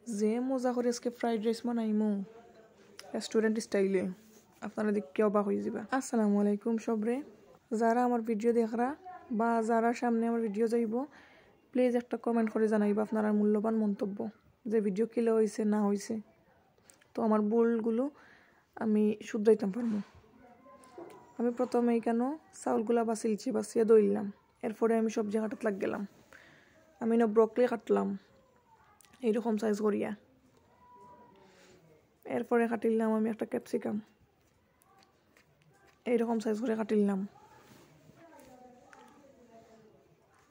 যে মজা করে আজকে ফ্রাইড রাইস বানাইমু রেস্টুরেন্ট স্টাইলে, আপনারা দেখে অবাক হয়ে যাবে। আসসালামু আলাইকুম সবরে, যারা আমার ভিডিও দেখরা বা যারা সামনে আমার ভিডিও যাইব, প্লিজ একটা কমেন্ট করে জানাইবা আপনারা মূল্যবান মন্তব্য যে ভিডিও কিলে হয়েছে না হয়েছে, তো আমার ভুলগুলো আমি শুধরাইতাম পারবো। আমি প্রথমে কেন চাউলগুলা বাছিয়ে দইলাম, এরপরে আমি সবজি কাটাত লাগ গেলাম। আমি না ব্রকলি কাটলাম এইরকম সাইজ করিয়া, এরপরে কাটিলাম আমি একটা ক্যাপসিকাম এইরকম সাইজ করে কাটিলাম।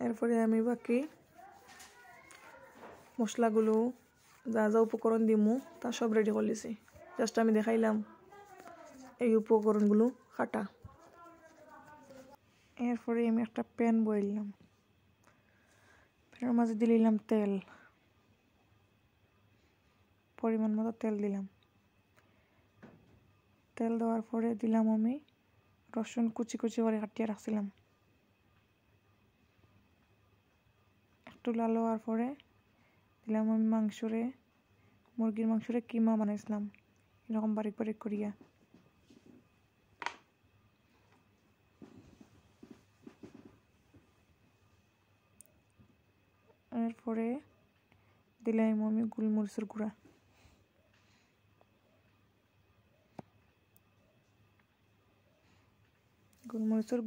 এরপরে আমি বাকি মশলাগুলো যা যা উপকরণ দিমু তা সব রেডি করে লিছি, জাস্ট আমি দেখাইলাম এই উপকরণগুলো কাটা। এরপরে আমি একটা প্যান বইলাম, প্যানের মাঝে দিলাম তেল, পরিমাণ মতো তেল দিলাম। তেল দেওয়ার পরে দিলাম আমি রসুন কুচি কুচি করে কাটিয়ে রাখছিলাম। একটু লাল হওয়ার পরে দিলাম আমি মুরগির মাংসরে কিমা বানাইছিলাম এরকম বারিক বারিক করিয়া। এরপরে দিলাম আমি গোলমরিচের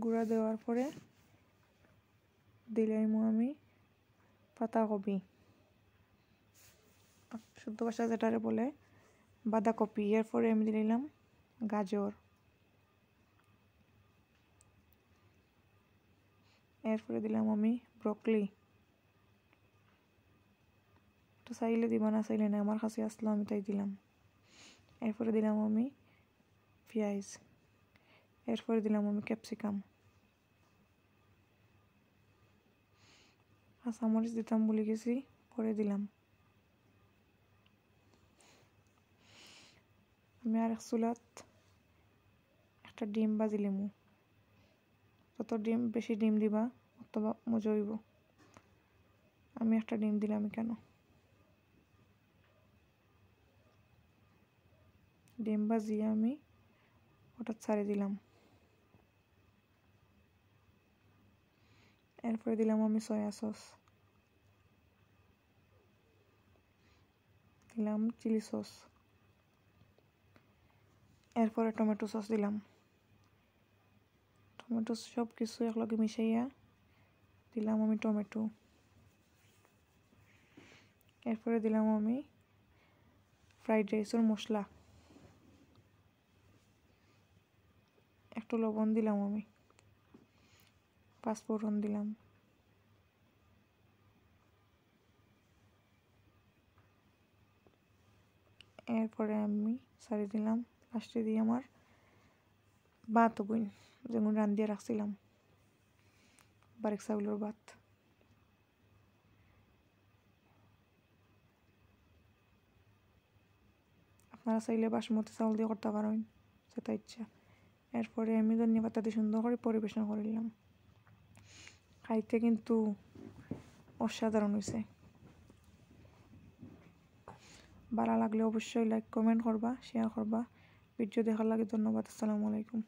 গুঁড়া, দেওয়ার পরে দিলাম আমি পাতাকপি, শুদ্ধ ভাষা যেটারে বলে বাঁধাকপি। এরপরে আমি দিলাম গাজর, এরপরে দিলাম আমি ব্রকলি। তো চাইলে দিবা না চাইলে না, আমার কাছে আসলো আমি তাই দিলাম। এরপরে দিলাম আমি পেঁয়াজ, এরপরে দিলাম আমি ক্যাপসিকাম। কাঁচামরিচ দিতাম ভুলে গেছি, পরে দিলাম। আমি আর এক চুলাত একটা ডিম বাজিলাম, যত বেশি ডিম দিবা অত মজা হইব। আমি একটা ডিম দিলাম কেন, ডিম বাজিয়ে আমি ওটা ছাড়িয়ে দিলাম। এরপরে দিলাম আমি সয়া সস, দিলাম চিলি সস, এরপরে টমেটো সস দিলাম। টমেটো সব কিছু একলগে মিশাইয়া দিলাম আমি টমেটো। এরপরে দিলাম আমি ফ্রাইড রাইসের মশলা, একটু লবণ দিলাম আমি, পাঁচফোড়ন দিলাম। এরপরে আমি ছাড়িয়ে দিলাম, লাস্টে দিয়ে আমার ভাত বইন যেমন রান্ধিয়ে রাখছিলাম, বারিক চাউলের ভাত। আপনারা চাইলে বাসমতি চাউল দিয়ে করতে পারেন, সেটা ইচ্ছা। এরপরে আমি ধনিয়া পাতা দিয়ে সুন্দর করে পরিবেশন করিলাম। খাইতে কিন্তু অসাধারণ হয়েছে। ভালো লাগলে অবশ্যই লাইক কমেন্ট করবা, শেয়ার করবা। ভিডিও দেখার লাগে ধন্যবাদ। আসসালামু আলাইকুম।